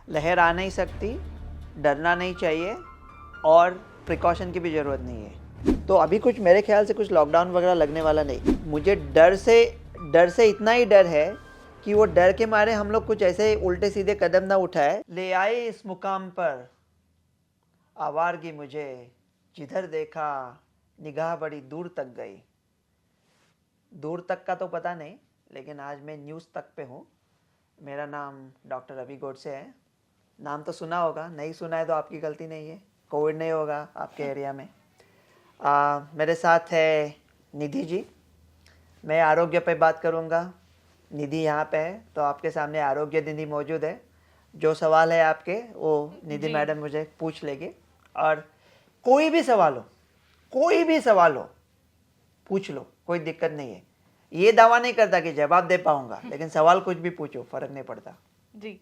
लहर आ नहीं सकती, डरना नहीं चाहिए और प्रिकॉशन की भी ज़रूरत नहीं है। तो अभी कुछ मेरे ख्याल से कुछ लॉकडाउन वगैरह लगने वाला नहीं। मुझे डर से इतना ही डर है कि वो डर के मारे हम लोग कुछ ऐसे उल्टे सीधे कदम ना उठाए। ले आए इस मुकाम पर आवारगी मुझे, जिधर देखा निगाह बड़ी दूर तक गई। दूर तक का तो पता नहीं, लेकिन आज मैं न्यूज़ तक पे हूँ। मेरा नाम डॉक्टर अभी गोडसे है। नाम तो सुना होगा, नहीं सुना है तो आपकी गलती नहीं है। कोविड नहीं होगा आपके एरिया में। मेरे साथ है निधि जी। मैं आरोग्य पे बात करूँगा। निधि यहाँ पे है, तो आपके सामने आरोग्य निधि मौजूद है। जो सवाल है आपके वो निधि मैडम मुझे पूछ लेगी, और कोई भी सवाल हो पूछ लो, कोई दिक्कत नहीं है। ये दावा नहीं करता कि जवाब दे पाऊंगा, लेकिन सवाल कुछ भी पूछो, फर्क नहीं पड़ता। जी,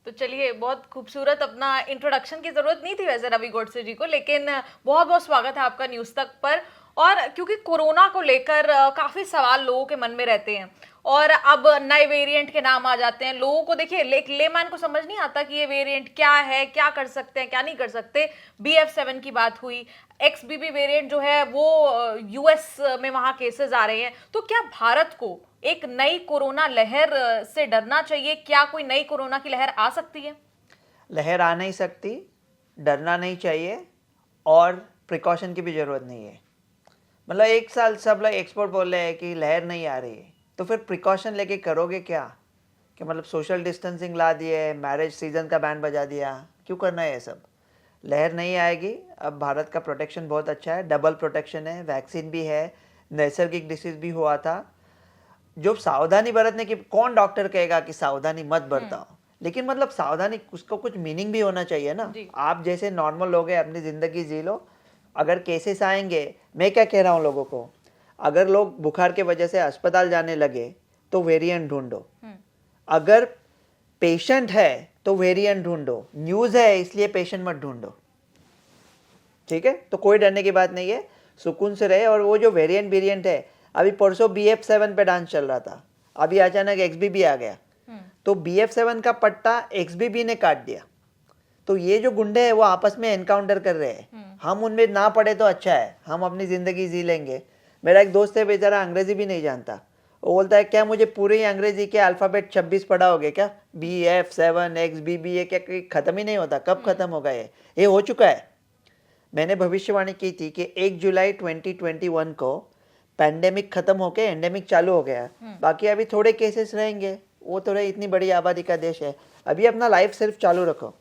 तो चलिए, बहुत खूबसूरत। अपना इंट्रोडक्शन की जरूरत नहीं थी वैसे रवि गोडसे जी को, लेकिन बहुत बहुत स्वागत है आपका न्यूज तक पर। और क्योंकि कोरोना को लेकर काफी सवाल लोगों के मन में रहते हैं, और अब नए वेरिएंट के नाम आ जाते हैं। लोगों को देखिए, लेमैन को समझ नहीं आता कि ये वेरिएंट क्या है, क्या कर सकते हैं, क्या नहीं कर सकते। BF7 की बात हुई, XBB वेरिएंट जो है वो US में वहां केसेस आ रहे हैं। तो क्या भारत को एक नई कोरोना लहर से डरना चाहिए? क्या कोई नई कोरोना की लहर आ सकती है? लहर आ नहीं सकती, डरना नहीं चाहिए और प्रिकॉशन की भी ज़रूरत नहीं है। मतलब एक साल सब लोग एक्सपर्ट बोल रहे हैं कि लहर नहीं आ रही है, तो फिर प्रिकॉशन लेके करोगे क्या? कि मतलब सोशल डिस्टेंसिंग ला दिए, मैरिज सीजन का बैंड बजा दिया, क्यों करना है ये सब? लहर नहीं आएगी। अब भारत का प्रोटेक्शन बहुत अच्छा है, डबल प्रोटेक्शन है, वैक्सीन भी है, नैसर्गिक डिसीज भी हुआ था। जो सावधानी बरतने की, कौन डॉक्टर कहेगा कि सावधानी मत बरताओ, लेकिन मतलब सावधानी उसको कुछ मीनिंग भी होना चाहिए ना। आप जैसे नॉर्मल लोग हैं, अपनी ज़िंदगी जी लो। अगर केसेस आएंगे, मैं क्या कह रहा हूँ लोगों को, अगर लोग बुखार के वजह से अस्पताल जाने लगे तो वेरिएंट ढूंढो। अगर पेशेंट है तो वेरिएंट ढूंढो। न्यूज़ है इसलिए पेशेंट मत ढूंढो, ठीक है? तो कोई डरने की बात नहीं है, सुकून से रहे। और वो जो वेरिएंट है, अभी परसों BF7 पे डांस चल रहा था, अभी अचानक XBB आ गया, तो BF7 का पट्टा XBB ने काट दिया। तो ये जो गुंडे हैं वो आपस में एनकाउंटर कर रहे हैं। हम उनमें ना पड़े तो अच्छा है, हम अपनी ज़िंदगी जी लेंगे। मेरा एक दोस्त है, बेचारा अंग्रेजी भी नहीं जानता। वो बोलता है, क्या मुझे पूरे अंग्रेजी के अल्फ़ाबेट 26 पढ़ाओगे क्या? BF7 XBB, ये क्या ख़त्म ही नहीं होता? कब ख़त्म होगा? ये हो चुका है। मैंने भविष्यवाणी की थी कि 1 जुलाई 2021 को पैंडेमिक खत्म होके एंडेमिक चालू हो गया। बाकी अभी थोड़े केसेस रहेंगे, वो थोड़े, इतनी बड़ी आबादी का देश है, अभी अपना लाइफ सिर्फ चालू रखो।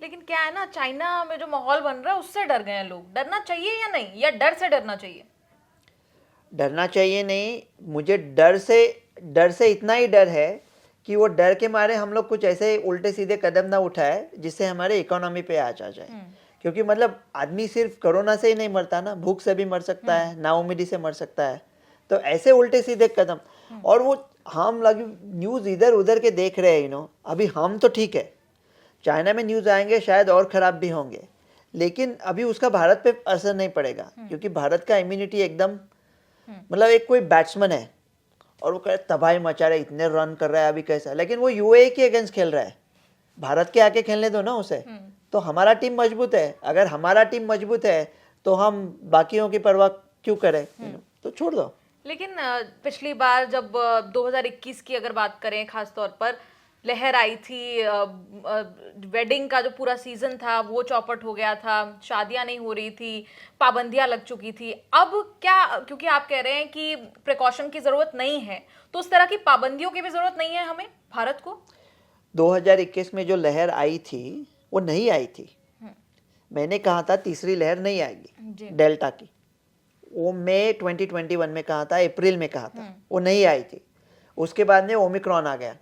लेकिन क्या है ना, चाइना में जो माहौल बन रहा है उससे डर गए हैं लोग। डरना चाहिए या नहीं, या डर से डरना चाहिए? डरना चाहिए नहीं, मुझे डर से इतना ही डर है कि वो डर के मारे हम लोग कुछ ऐसे उल्टे सीधे कदम ना उठाए जिससे हमारे इकोनॉमी पे आ जाए। क्योंकि मतलब आदमी सिर्फ कोरोना से ही नहीं मरता ना, भूख से भी मर सकता है, नाउमीदी से मर सकता है। तो ऐसे उल्टे सीधे कदम, और वो हम लगे न्यूज़ इधर उधर के देख रहे हैं। अभी हम तो ठीक है, चाइना में न्यूज़ आएंगे शायद और ख़राब भी होंगे, लेकिन अभी उसका भारत पे असर नहीं पड़ेगा, क्योंकि भारत का इम्यूनिटी एकदम, मतलब एक कोई बैट्समैन है और वो कहे तबाही मचा रहा है, इतने रन कर रहा है अभी कैसा, लेकिन वो UAE के अगेंस्ट खेल रहा है। भारत के आके खेलने दो ना उसे। तो हमारा टीम मजबूत है, अगर हमारा टीम मजबूत है तो हम बाकियों की परवाह क्यों करें? तो छोड़ दो। लेकिन पिछली बार जब 2021 की अगर बात करें, खास तौर पर लहर आई थी, वेडिंग का जो पूरा सीजन था वो चौपट हो गया था, शादियां नहीं हो रही थी, पाबंदियां लग चुकी थी। अब क्या, क्योंकि आप कह रहे हैं कि प्रिकॉशन की जरूरत नहीं है, तो उस तरह की पाबंदियों की भी जरूरत नहीं है हमें, भारत को? 2021 में जो लहर आई थी वो नहीं आई थी। मैंने कहा था तीसरी लहर नहीं आएगी डेल्टा की, वो मई 2021 में कहा था, अप्रैल में कहा था, वो नहीं आई थी। उसके बाद में ओमिक्रॉन आ गया।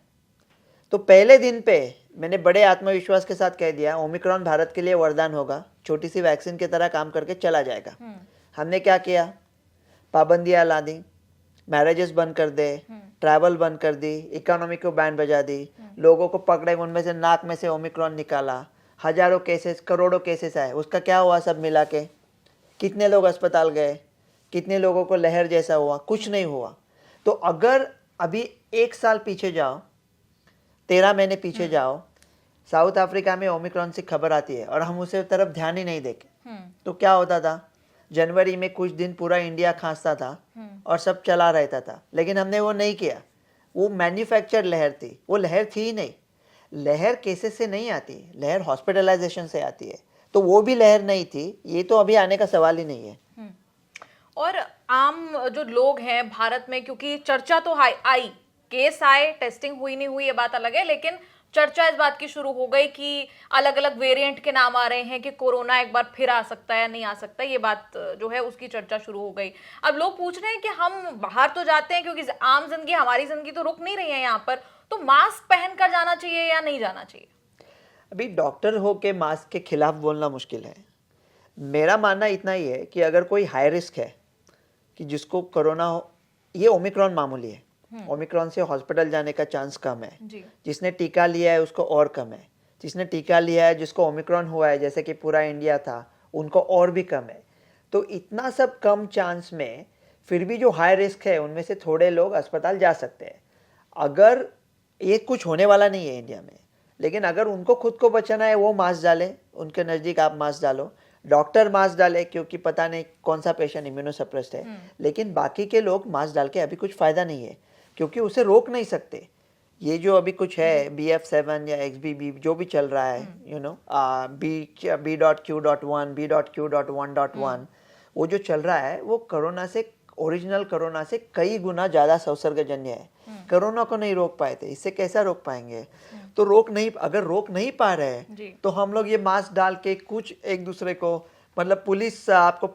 तो पहले दिन पे मैंने बड़े आत्मविश्वास के साथ कह दिया, ओमिक्रॉन भारत के लिए वरदान होगा, छोटी सी वैक्सीन की तरह काम करके चला जाएगा। हमने क्या किया? पाबंदियां ला दी, मैरिजेस बंद कर दे, ट्रैवल बंद कर दी, इकोनॉमी को बैंड बजा दी, लोगों को पकड़े, उनमें से नाक में से ओमिक्रॉन निकाला, हजारों केसेस, करोड़ों केसेस आए। उसका क्या हुआ सब मिला के? कितने लोग अस्पताल गए, कितने लोगों को लहर जैसा हुआ? कुछ नहीं हुआ। तो अगर अभी 1 साल पीछे जाओ, 13 महीने पीछे जाओ, साउथ अफ्रीका में ओमिक्रॉन से खबर आती है और हम उसे तरफ ध्यान ही नहीं देते, तो क्या होता था, जनवरी में कुछ दिन पूरा इंडिया खांसता था और सब चला रहता था, लेकिन हमने वो नहीं किया। वो मैन्युफैक्चर्ड लहर थी, वो लहर थी ही नहीं। लहर केसेस से नहीं आती, लहर हॉस्पिटलाइजेशन से आती है, तो वो भी लहर नहीं थी। ये तो अभी आने का सवाल ही नहीं है। और आम जो लोग हैं भारत में, क्योंकि चर्चा तो आई, केस आए, टेस्टिंग हुई नहीं हुई ये बात अलग है, लेकिन चर्चा इस बात की शुरू हो गई कि अलग अलग वेरिएंट के नाम आ रहे हैं कि कोरोना एक बार फिर आ सकता है या नहीं आ सकता, ये बात जो है उसकी चर्चा शुरू हो गई। अब लोग पूछ रहे हैं कि हम बाहर तो जाते हैं क्योंकि आम जिंदगी, हमारी जिंदगी तो रुक नहीं रही है यहाँ पर, तो मास्क पहन कर जाना चाहिए या नहीं जाना चाहिए? अभी डॉक्टर हो के मास्क के खिलाफ बोलना मुश्किल है। मेरा मानना इतना ही है कि अगर कोई हाई रिस्क है कि जिसको कोरोना हो, ये ओमिक्रॉन मामूली है, ओमिक्रॉन से हॉस्पिटल जाने का चांस कम है। जिसने टीका लिया है उसको और कम है, जिसने टीका लिया है जिसको ओमिक्रॉन हुआ है जैसे कि पूरा इंडिया था, उनको और भी कम है। तो इतना सब कम चांस में फिर भी जो हाई रिस्क है उनमें से थोड़े लोग अस्पताल जा सकते हैं। अगर ये कुछ होने वाला नहीं है इंडिया में, लेकिन अगर उनको खुद को बचाना है वो मास्क डालें, उनके नज़दीक आप मास्क डालो, डॉक्टर मास्क डाले क्योंकि पता नहीं कौन सा पेशेंट इम्यूनोसप्रेस्ड है, लेकिन बाकी के लोग मास्क डाल के अभी कुछ फ़ायदा नहीं है क्योंकि उसे रोक नहीं सकते। ये जो अभी कुछ है BF7 या XBB जो भी चल रहा है, यू नो, B.Q.1 B.Q.1.1 वो जो चल रहा है वो कोरोना से, ओरिजिनल कोरोना से कई गुना ज़्यादा संसर्गजन्य है। कोरोना को नहीं रोक पाए थे, इससे कैसा रोक पाएंगे? तो अगर रोक नहीं पा रहे हैं तो हम लोग ये मास्क डाल के कुछ एक दूसरे को, मतलब पुलिस आपको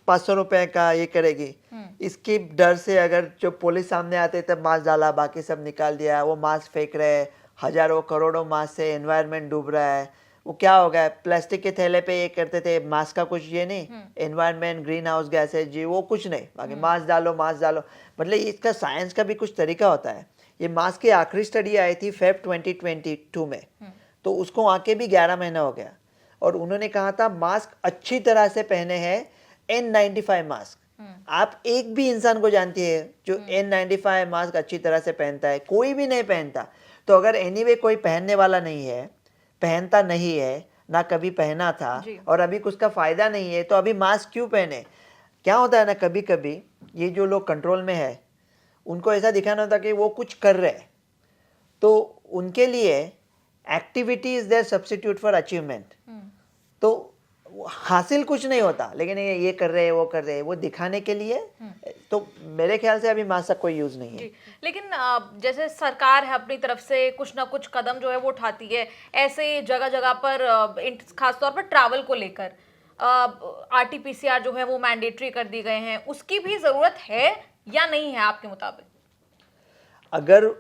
500 रुपए का ये करेगी, इसके डर से अगर जो पुलिस सामने आते तब मास्क डाला, बाकी सब निकाल दिया, वो मास्क फेंक रहे हैं, हजारों करोड़ों मास्क से एनवायरनमेंट डूब रहा है। वो क्या हो गया, प्लास्टिक के थैले पे ये करते थे, मास्क का कुछ ये नहीं, एनवायरनमेंट, ग्रीन हाउस गैसेज जी वो कुछ नहीं, बाकी मास्क डालो मास्क डालो। मतलब इसका साइंस का भी कुछ तरीका होता है। ये मास्क की आखिरी स्टडी आई थी फेब 2022 में, तो उसको आके भी 11 महीना हो गया और उन्होंने कहा था मास्क अच्छी तरह से पहने हैं N95 मास्क। आप एक भी इंसान को जानती है जो N95 मास्क अच्छी तरह से पहनता है? कोई भी नहीं पहनता। तो अगर एनीवे कोई पहनने वाला नहीं है, पहनता नहीं है, ना कभी पहना था और अभी कुछ का फायदा नहीं है, तो अभी मास्क क्यों पहने? क्या होता है ना, कभी कभी ये जो लोग कंट्रोल में है उनको ऐसा दिखाना होता कि वो कुछ कर रहे हैं, तो उनके लिए activity is their substitute for achievement. तो हासिल कुछ नहीं होता, लेकिन ये कर रहे हैं वो कर रहे हैं वो दिखाने के लिए। तो मेरे ख्याल से अभी मास्क का कोई यूज नहीं है। लेकिन जैसे सरकार है अपनी तरफ से कुछ ना कुछ कदम जो है वो उठाती है, ऐसे जगह जगह पर खासतौर पर ट्रैवल को लेकर RT-PCR जो है वो मैंडेटरी कर दी गए हैं, उसकी भी जरूरत है या नहीं है आपके मुताबिक? अगर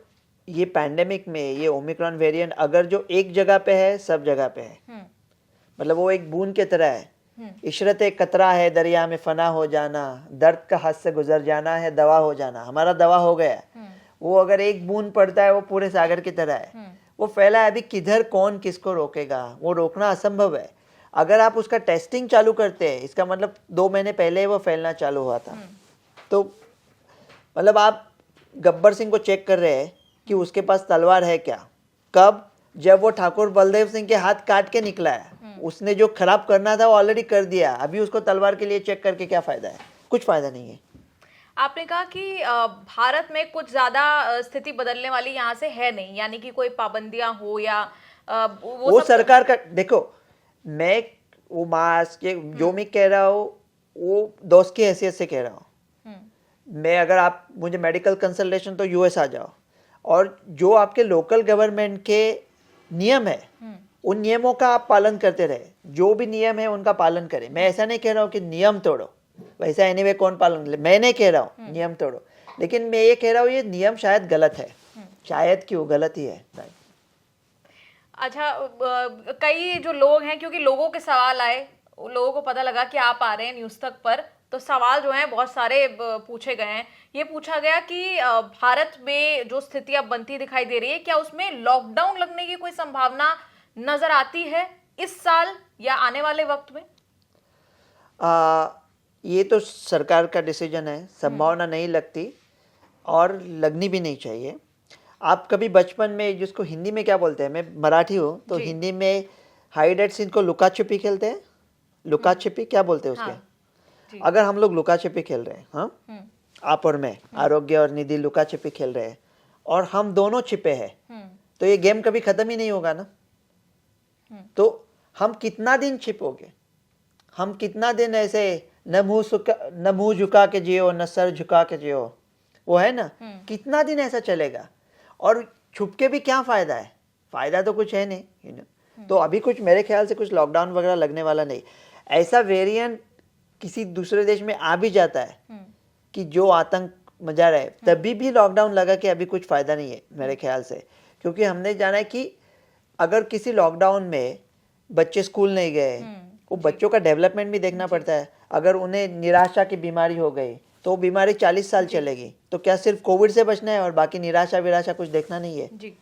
ये पैंडेमिक में ये ओमिक्रॉन वेरिएंट अगर जो एक जगह पे है सब जगह पे है, मतलब वो एक बूंद की तरह है, इशरत एक कतरा है दरिया में फना हो जाना, दर्द का हद से गुजर जाना है दवा हो जाना। हमारा दवा हो गया, वो अगर एक बूंद पड़ता है वो पूरे सागर की तरह है, वो फैला है। अभी किधर कौन किसको रोकेगा? वो रोकना असंभव है। अगर आप उसका टेस्टिंग चालू करते हैं, इसका मतलब 2 महीने पहले वो फैलना चालू हुआ था, तो मतलब आप गब्बर सिंह को चेक कर रहे हैं कि उसके पास तलवार है क्या? कब? जब वो ठाकुर बलदेव सिंह के हाथ काट के निकला है। उसने जो खराब करना था वो ऑलरेडी कर दिया, अभी उसको तलवार के लिए चेक करके क्या फायदा है? कुछ फायदा नहीं है। आपने कहा कि भारत में कुछ ज्यादा स्थिति बदलने वाली यहाँ से है नहीं, यानी कि कोई पाबंदियां हो या वो सरकार का, देखो मैं वो मास्क जो मैं कह रहा हूँ वो दोस्त की हैसियत से कह रहा हूँ। मैं अगर आप मुझे मेडिकल कंसल्टेशन तो US आ जाओ, और जो आपके लोकल गवर्नमेंट के नियम है उन नियमों का आप पालन करते रहे। जो भी नियम है उनका पालन करें। मैं ऐसा नहीं कह रहा हूँ कि नियम तोड़ो, वैसा एनीवे कौन पालन, मैं नहीं कह रहा हूँ नियम तोड़ो, लेकिन मैं ये कह रहा हूँ ये नियम शायद गलत है। शायद क्यों गलत ही है। अच्छा, कई जो लोग हैं, क्योंकि लोगों के सवाल आए, लोगों को पता लगा कि आप आ रहे हैं न्यूज़ तक पर, तो सवाल जो हैं बहुत सारे पूछे गए हैं। ये पूछा गया कि भारत में जो स्थिति अब बनती दिखाई दे रही है, क्या उसमें लॉकडाउन लगने की कोई संभावना नजर आती है इस साल या आने वाले वक्त में? ये तो सरकार का डिसीजन है, संभावना नहीं लगती और लगनी भी नहीं चाहिए। आप कभी बचपन में, जिसको हिंदी में क्या बोलते हैं, मैं मराठी हूँ तो जी। हिंदी में हाइड एंड सीक को लुका छिपी खेलते हैं, लुका छिपी क्या बोलते हैं उसके? हाँ जी। अगर हम लोग लुका छिपी खेल रहे हैं, हाँ, हम्म आप और मैं, आरोग्य और निधि लुका छिपी खेल रहे हैं और हम दोनों छिपे हैं, हम्म तो ये गेम कभी खत्म ही नहीं होगा ना। तो हम कितना दिन छिपोगे, हम कितना दिन ऐसे न मुंह झुका के जियो न सर झुका के जियो, वो है ना, कितना दिन ऐसा चलेगा। और छुप के भी क्या फायदा है, फायदा तो कुछ है नहीं, तो अभी कुछ मेरे ख्याल से कुछ लॉकडाउन वगैरह लगने वाला नहीं। ऐसा वेरिएंट किसी दूसरे देश में आ भी जाता है कि जो आतंक मचा रहे, तभी भी लॉकडाउन लगा कि अभी कुछ फायदा नहीं है मेरे ख्याल से। क्योंकि हमने जाना है कि अगर किसी लॉकडाउन में बच्चे स्कूल नहीं गए, वो बच्चों का डेवलपमेंट भी देखना पड़ता है। अगर उन्हें निराशा की बीमारी हो गई तो वो बीमारी 40 साल चलेगी। तो क्या सिर्फ कोविड से बचना है और बाकी निराशा विराशा कुछ देखना नहीं है? जी।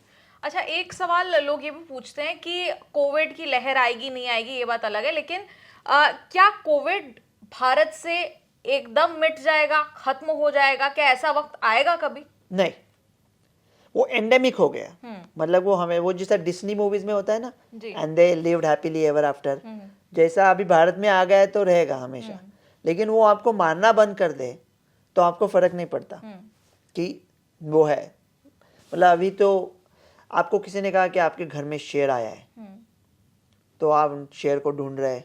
अच्छा, एक सवाल लोग ये भी पूछते हैं कि कोविड की लहर आएगी नहीं आएगी ये बात अलग है, लेकिन क्या कोविड भारत से एकदम मिट जाएगा, खत्म हो जाएगा? क्या ऐसा वक्त आएगा कभी? नहीं, वो एंडेमिक हो गया। मतलब वो हमें, वो जैसा डिज्नी मूवीज में होता है ना, जी। And they lived happily ever after, जैसा अभी भारत में आ गया है तो रहेगा हमेशा। लेकिन वो आपको मारना बंद कर दे तो आपको फर्क नहीं पड़ता कि वो है। मतलब अभी तो आपको किसी ने कहा कि आपके घर में शेर आया है, तो आप शेर को ढूंढ रहे,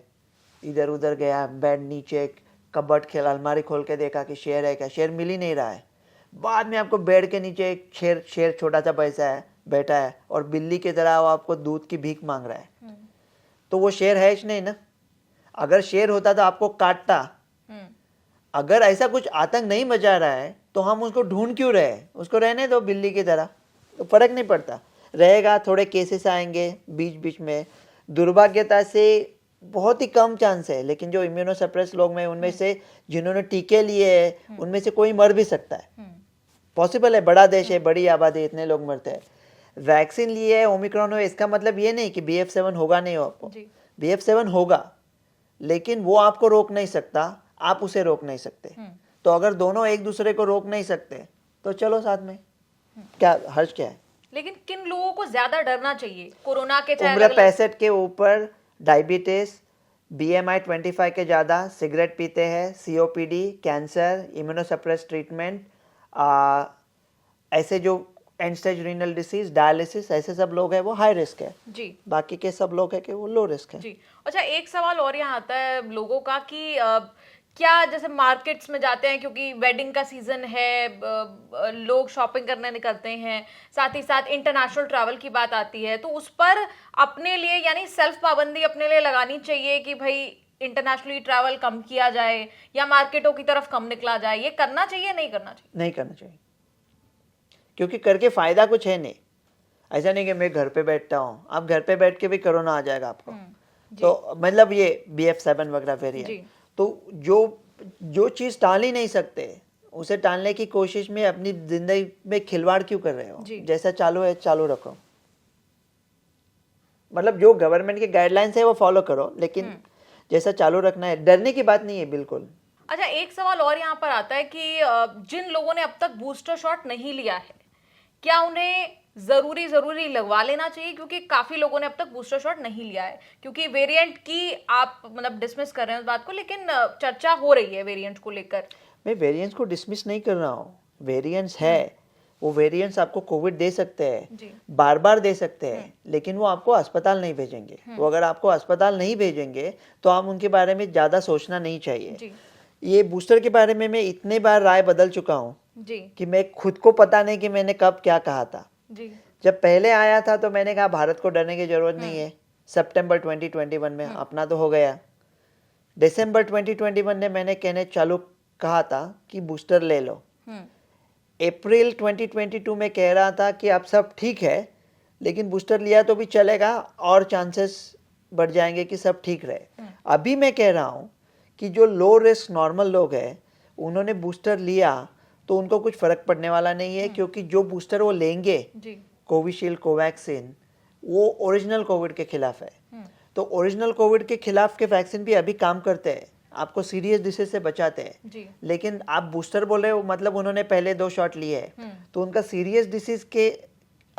इधर उधर गया, बेड नीचे कबर्ड खेल, अलमारी खोल के देखा कि शेर है क्या, शेर मिल ही नहीं रहा है। बाद में आपको बेड के नीचे एक शेर छोटा सा बैठा है और बिल्ली की तरह वो आपको दूध की भीख मांग रहा है। तो वो शेर है ही नहीं ना। अगर शेर होता तो आपको काटता। अगर ऐसा कुछ आतंक नहीं मचा रहा है तो हम उसको ढूंढ क्यों रहे? उसको रहने दो बिल्ली की तरह, तो फर्क नहीं पड़ता। रहेगा, थोड़े केसेस आएंगे बीच बीच में, दुर्भाग्यता से बहुत ही कम चांस है, लेकिन जो इम्यूनोसप्रेस लोग में, उनमें से जिन्होंने टीके लिए हैं उनमें से कोई मर भी सकता है। पॉसिबल है, बड़ा देश है, बड़ी आबादी, इतने लोग मरते हैं। वैक्सीन लिए है, ओमिक्रॉन हो, इसका मतलब ये नहीं कि BF7 होगा नहीं हो आपको। BF7 होगा, लेकिन वो आपको रोक नहीं सकता, आप उसे रोक नहीं सकते। तो अगर दोनों एक दूसरे को रोक नहीं सकते तो चलो साथ में, क्या हर्ज क्या है? लेकिन किन लोगों को ज्यादा डरना चाहिए कोरोना के? उम्र 65 के ऊपर, डायबिटीज, BMI 25 के ज़्यादा, सिगरेट पीते हैं, COPD, कैंसर, इम्यूनोसप्रेस ट्रीटमेंट, ऐसे जो and stage renal disease, dialysis, ऐसे सब लोग हैं वो हाई रिस्क है जी। बाकी के सब लोग है कि वो लो रिस्क है जी। अच्छा, एक सवाल और यहाँ आता है लोगों का कि क्या जैसे मार्केट्स में जाते हैं, क्योंकि वेडिंग का सीजन है, लोग शॉपिंग करने निकलते हैं, साथ ही साथ इंटरनेशनल ट्रैवल की बात आती है, तो उस पर अपने लिए यानी सेल्फ पाबंदी अपने लिए लगानी चाहिए कि भाई इंटरनेशनली ट्रैवल कम किया जाए या मार्केटों की तरफ कम निकला जाए? ये करना चाहिए नहीं करना चाहिए? नहीं करना चाहिए, क्योंकि करके फायदा कुछ है नहीं। ऐसा नहीं कि मैं घर पे बैठता हूँ, आप घर पे बैठ के भी कोरोना आ जाएगा आपको। तो मतलब ये BF7 वगैरह वेरिएंट, तो जो चीज टाल ही नहीं सकते उसे टालने की कोशिश में अपनी जिंदगी में खिलवाड़ क्यों कर रहे हो? जैसा चालू है चालू रखो। मतलब जो गवर्नमेंट के गाइडलाइंस है वो फॉलो करो, लेकिन जैसा चालू रखना है, डरने की बात नहीं है बिल्कुल। अच्छा, एक सवाल और यहाँ पर आता है कि जिन लोगों ने अब तक बूस्टर शॉट नहीं लिया है, क्या उन्हें जरूरी लगवा लेना चाहिए? क्योंकि काफी लोगों ने अब तक बूस्टर शॉट नहीं लिया है, क्योंकि वेरिएंट की आप मतलब डिसमिस कर रहे हैं उस बात को, लेकिन चर्चा हो रही है वेरिएंट को लेकर। मैं वेरिएंट्स को डिसमिस नहीं कर रहा हूँ, वेरिएंट्स है, वो वेरिएंट्स आपको कोविड दे सकते हैं, बार बार दे सकते हैं, लेकिन वो आपको अस्पताल नहीं भेजेंगे। वो अगर आपको अस्पताल नहीं भेजेंगे तो आप उनके बारे में ज्यादा सोचना नहीं चाहिए। ये बूस्टर के बारे में मैं इतने बार राय बदल चुका हूँ कि मैं खुद को पता नहीं कि मैंने कब क्या कहा था। जब पहले आया था तो मैंने कहा भारत को डरने की जरूरत नहीं है, सितंबर 2021 में, अपना तो हो गया। दिसंबर 2021 में मैंने कहने चालू कहा था कि बूस्टर ले लो। अप्रैल 2022 में कह रहा था कि अब सब ठीक है, लेकिन बूस्टर लिया तो भी चलेगा और चांसेस बढ़ जाएंगे कि सब ठीक रहे। अभी मैं कह रहा हूँ कि जो लो रिस्क नॉर्मल लोग हैं उन्होंने बूस्टर लिया तो उनको कुछ फर्क पड़ने वाला नहीं है, क्योंकि जो बूस्टर वो लेंगे, कोविशील्ड, कोवैक्सीन, वो ओरिजिनल कोविड के खिलाफ है। तो ओरिजिनल कोविड के खिलाफ के वैक्सीन भी अभी काम करते हैं, आपको सीरियस डिसीज से बचाते हैं। लेकिन आप बूस्टर बोल रहे हो, मतलब उन्होंने पहले 2 शॉट लिए हैं, तो उनका सीरियस डिसीज के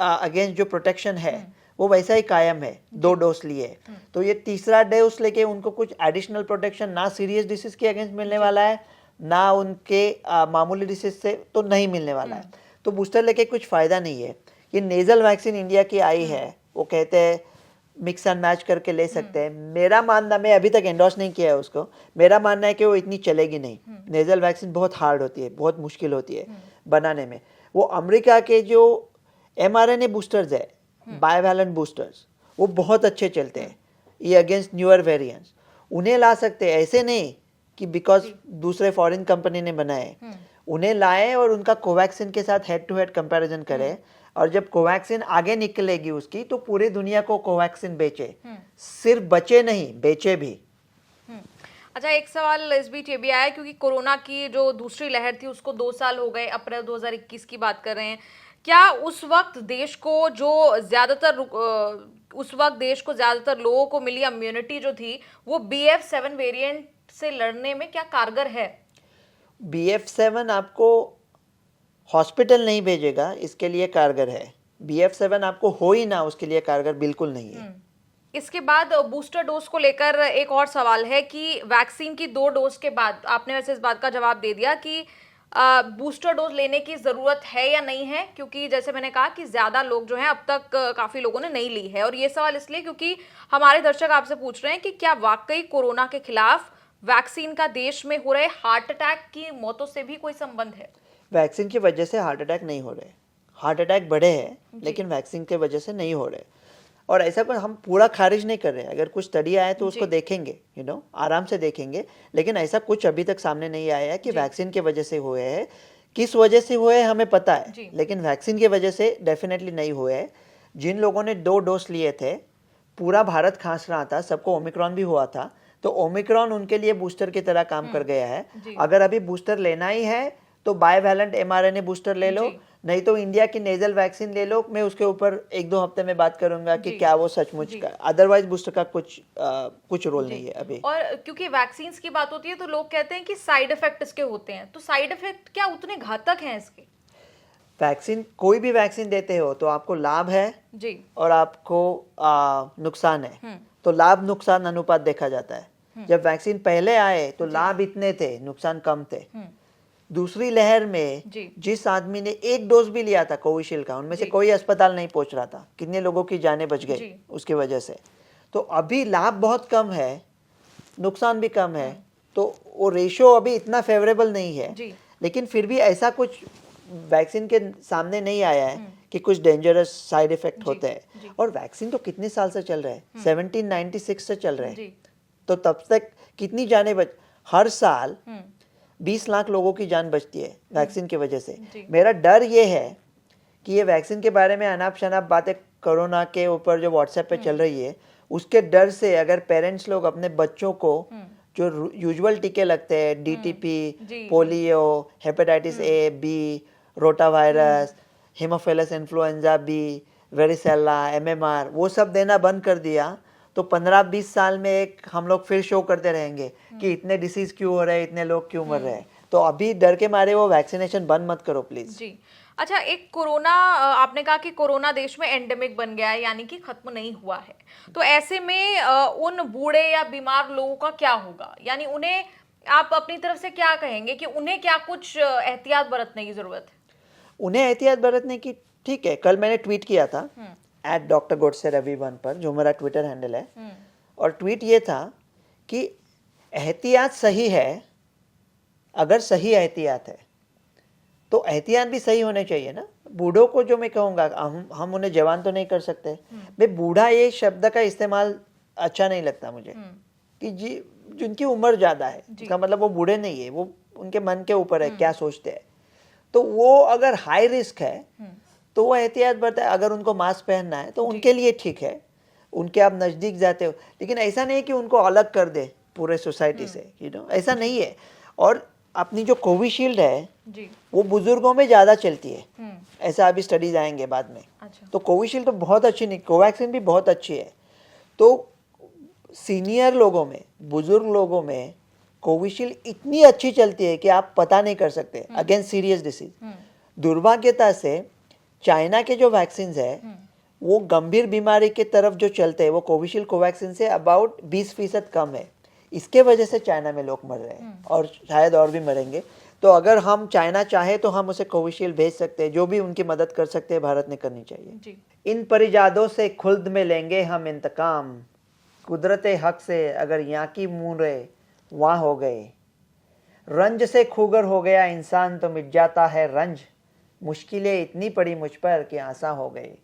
अगेंस्ट जो प्रोटेक्शन है वो वैसा ही कायम है, 2 डोज लिए। तो ये तीसरा डोज लेके उनको कुछ एडिशनल प्रोटेक्शन ना सीरियस डिसीज के अगेंस्ट मिलने वाला है, ना उनके मामूली डिसीज से तो नहीं मिलने वाला है। तो बूस्टर लेके कुछ फ़ायदा नहीं है। ये नेज़ल वैक्सीन इंडिया की आई है, वो कहते हैं मिक्स एंड मैच करके ले सकते हैं। मेरा मानना, मैं अभी तक एंडोर्स नहीं किया है उसको, मेरा मानना है कि वो इतनी चलेगी नहीं। नेज़ल वैक्सीन बहुत हार्ड होती है, बहुत मुश्किल होती है बनाने में। वो अमेरिका के जो mRNA बूस्टर्स है, बायवैलेंट बूस्टर्स, वो बहुत अच्छे चलते हैं ये अगेंस्ट न्यूअर वेरिएंट्स। उन्हें ला सकते हैं, ऐसे नहीं कि बिकॉज दूसरे फॉरेन कंपनी ने बनाए, उन्हें लाए और उनका कोवैक्सिन के साथ हेड टू हेड कंपैरिजन करें, और जब कोवैक्सिन आगे निकलेगी उसकी तो पूरी दुनिया को कोवैक्सिन बेचे, सिर्फ बचे नहीं बेचे भी। अच्छा, एक सवाल इस बीच ये भी आया क्योंकि कोरोना की जो दूसरी लहर थी उसको 2 साल हो गए, अप्रैल 2021 की बात कर रहे हैं। क्या उस वक्त देश को ज्यादातर लोगों को मिली इम्यूनिटी जो थी वो BF7 वेरिएंट से लड़ने में क्या कारगर है? BF7 आपको हॉस्पिटल नहीं भेजेगा, इसके लिए कारगर है। BF7 आपको हो ही ना, उसके लिए कारगर बिल्कुल नहीं है। इसके बाद बूस्टर डोज को लेकर एक और सवाल है कि वैक्सीन की 2 डोज के बाद, आपने वैसे इस बात का जवाब दे दिया कि बूस्टर डोज लेने की जरूरत है या नहीं है, क्योंकि जैसे मैंने कहा कि ज्यादा लोग जो हैं अब तक काफी लोगों ने नहीं ली है। और ये सवाल इसलिए क्योंकि हमारे दर्शक आपसे पूछ रहे हैं कि क्या वाकई कोरोना के खिलाफ वैक्सीन का देश में हो रहे हार्ट अटैक की मौतों से भी कोई संबंध है? वैक्सीन की वजह से हार्ट अटैक नहीं हो रहे, हार्ट अटैक बढ़े हैं लेकिन वैक्सीन के वजह से नहीं हो रहे। और ऐसा कोई हम पूरा खारिज नहीं कर रहे, अगर कुछ स्टडी आए तो उसको देखेंगे, आराम से देखेंगे, लेकिन ऐसा कुछ अभी तक सामने नहीं आया है कि वैक्सीन की वजह से हुए हैं। किस वजह से हुए हैं हमें पता है, लेकिन वैक्सीन की वजह से डेफिनेटली नहीं हुए हैं। जिन लोगों ने 2 डोज लिए थे, पूरा भारत खांस रहा था, सबको ओमिक्रॉन भी हुआ था, तो ओमिक्रॉन उनके लिए बूस्टर की तरह काम कर गया है। अगर अभी बूस्टर लेना ही है तो बायवैलेंट mRNA बूस्टर ले लो, नहीं तो इंडिया की नेजल वैक्सीन ले लो। मैं उसके ऊपर 1-2 हफ्ते में बात करूंगा कि क्या वो सचमुच का, अदरवाइज बूस्टर का कुछ रोल नहीं है अभी। और क्योंकि वैक्सीन की बात होती है तो लोग कहते हैं कि साइड इफेक्ट इसके होते हैं, तो साइड इफेक्ट क्या उतने घातक हैं इसके? वैक्सीन, कोई भी वैक्सीन देते हो तो आपको लाभ है जी और आपको नुकसान है, तो लाभ नुकसान अनुपात देखा जाता है। जब वैक्सीन पहले आए तो लाभ इतने थे, नुकसान कम थे। दूसरी लहर में जिस आदमी ने 1 डोज भी लिया था कोविशील्ड का, उनमें से कोई अस्पताल नहीं पहुंच रहा था, कितने लोगों की जानें बच गई उसकी वजह से। तो अभी लाभ बहुत कम है, नुकसान भी कम है, तो वो रेशियो अभी इतना फेवरेबल नहीं है। लेकिन फिर भी ऐसा कुछ वैक्सीन के सामने नहीं आया है कि कुछ डेंजरस साइड इफेक्ट होते हैं। और वैक्सीन तो कितने साल से चल रहा है, 1796 से चल रहे हैं, तो तब तक कितनी जानें हर साल 20 लाख लोगों की जान बचती है वैक्सीन की वजह से। मेरा डर ये है कि ये वैक्सीन के बारे में अनाप शनाप बातें कोरोना के ऊपर जो व्हाट्सएप पे चल रही है, उसके डर से अगर पेरेंट्स लोग अपने बच्चों को जो यूजुअल टीके लगते हैं, DTP, polio, hepatitis A, B, rotavirus, Haemophilus influenza B, varicella, MMR, वो सब देना बंद कर दिया तो 15-20 साल में एक हम लोग फिर शो करते रहेंगे कि इतने डिसीज क्यों हो रहे हैं, इतने लोग क्यों मर रहे हैं। तो अभी डर के मारे वो वैक्सीनेशन बंद मत करो प्लीज। जी अच्छा, एक कोरोना, आपने कहा कि कोरोना देश में एंडेमिक बन गया है, यानी कि खत्म नहीं हुआ है, तो ऐसे में उन बूढ़े या बीमार लोगों का क्या होगा? यानी उन्हें आप अपनी तरफ से क्या कहेंगे कि उन्हें क्या कुछ एहतियात बरतने की जरूरत है? उन्हें एहतियात बरतने की, ठीक है, कल मैंने ट्वीट किया था @Dr. Godse Ravi 1 पर, जो मेरा ट्विटर हैंडल है, और ट्वीट ये था कि एहतियात सही है, अगर सही एहतियात है तो एहतियात भी सही होने चाहिए ना। बूढ़ों को जो मैं कहूँगा, हम उन्हें जवान तो नहीं कर सकते, मैं बूढ़ा ये शब्द का इस्तेमाल अच्छा नहीं लगता मुझे, कि जी जिनकी उम्र ज़्यादा है, इसका मतलब वो बूढ़े नहीं है, वो उनके मन के ऊपर है क्या सोचते हैं। तो वो अगर हाई रिस्क है तो वो एहतियात बरता है। अगर उनको मास्क पहनना है तो उनके लिए ठीक है, उनके आप नज़दीक जाते हो, लेकिन ऐसा नहीं कि उनको अलग कर दे पूरे सोसाइटी से, ऐसा नहीं है। और अपनी जो कोविशील्ड है वो बुजुर्गों में ज़्यादा चलती है, ऐसा अभी स्टडीज आएंगे बाद में। अच्छा। तो कोविशील्ड तो बहुत अच्छी नहीं, कोवैक्सिन भी बहुत अच्छी है। तो सीनियर लोगों में, बुजुर्ग लोगों में कोविशील्ड इतनी अच्छी चलती है कि आप पता नहीं कर सकते अगेंस्ट सीरियस डिसीज। दुर्भाग्यता से चाइना के जो वैक्सीन है वो गंभीर बीमारी की तरफ जो चलते हैं वो कोविशील्ड कोवैक्सीन से अबाउट 20% कम है। इसके वजह से चाइना में लोग मर रहे हैं और शायद और भी मरेंगे। तो अगर हम चाइना चाहे तो हम उसे कोविशील्ड भेज सकते हैं, जो भी उनकी मदद कर सकते हैं भारत ने करनी चाहिए जी। इन परिजादों से खुल्द में लेंगे हम इंतकाम, कुदरते हक से अगर यहाँ की मूरे वहाँ हो गए। रंज से खूगर हो गया इंसान तो मिट जाता है रंज, मुश्किलें इतनी पड़ी मुझ पर कि आसान हो गई।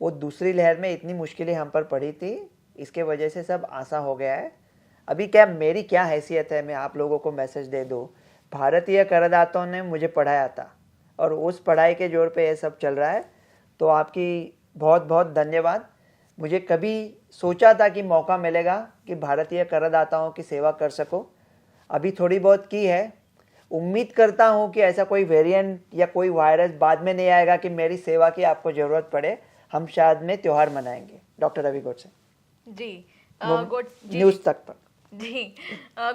वो दूसरी लहर में इतनी मुश्किलें हम पर पड़ी थी, इसके वजह से सब आसान हो गया है। अभी क्या मेरी क्या हैसियत है, मैं आप लोगों को मैसेज दे दूँ। भारतीय करदाताओं ने मुझे पढ़ाया था और उस पढ़ाई के जोर पे ये सब चल रहा है। तो आपकी बहुत बहुत धन्यवाद। मुझे कभी सोचा था कि मौका मिलेगा कि भारतीय करदाताओं की सेवा कर सको, अभी थोड़ी बहुत की है। उम्मीद करता हूँ कि ऐसा कोई वेरिएंट या कोई वायरस बाद में नहीं आएगा कि मेरी सेवा की आपको ज़रूरत पड़े। हम शायद में त्यौहार मनाएंगे। डॉक्टर रवि गोडसे जी। न्यूज़ तक पर। जी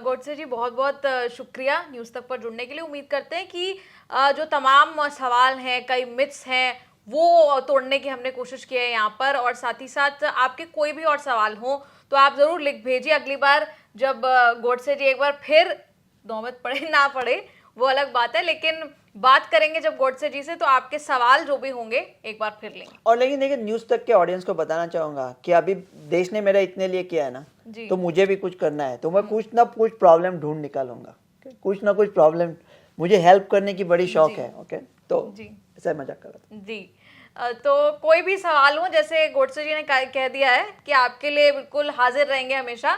गोडसे जी, बहुत बहुत शुक्रिया न्यूज़ तक पर जुड़ने के लिए। उम्मीद करते हैं कि जो तमाम सवाल हैं, कई मिथ्स हैं, वो तोड़ने की हमने कोशिश की है यहाँ पर। और साथ ही साथ आपके कोई भी और सवाल हो तो आप ज़रूर लिख भेजिए। अगली बार जब गोडसे जी एक बार फिर नौबत पड़े ना पड़े वो अलग बात है, लेकिन बात करेंगे जब गोडसे जी से तो आपके सवाल जो भी होंगे एक बार फिर लेंगे। और लेकिन देखिए, न्यूज़ तक के ऑडियंस को बताना चाहूँगा कि अभी देश ने मेरा इतने लिए किया है ना, तो मुझे भी कुछ करना है। तो मैं कुछ ना कुछ प्रॉब्लम ढूंढ निकालूंगा, कुछ ना कुछ प्रॉब्लम। मुझे हेल्प करने की बड़ी शौक है। ओके, तो ऐसा मजाक कर रहा था जी। तो कोई भी सवाल हो, जैसे गोडसे जी ने कह दिया है कि आपके लिए बिल्कुल हाजिर रहेंगे हमेशा।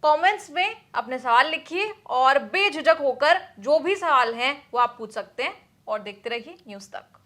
कमेंट्स में अपने सवाल लिखिए और बेझिझक होकर जो भी सवाल हैं वो आप पूछ सकते हैं। और देखते रहिए न्यूज़ तक।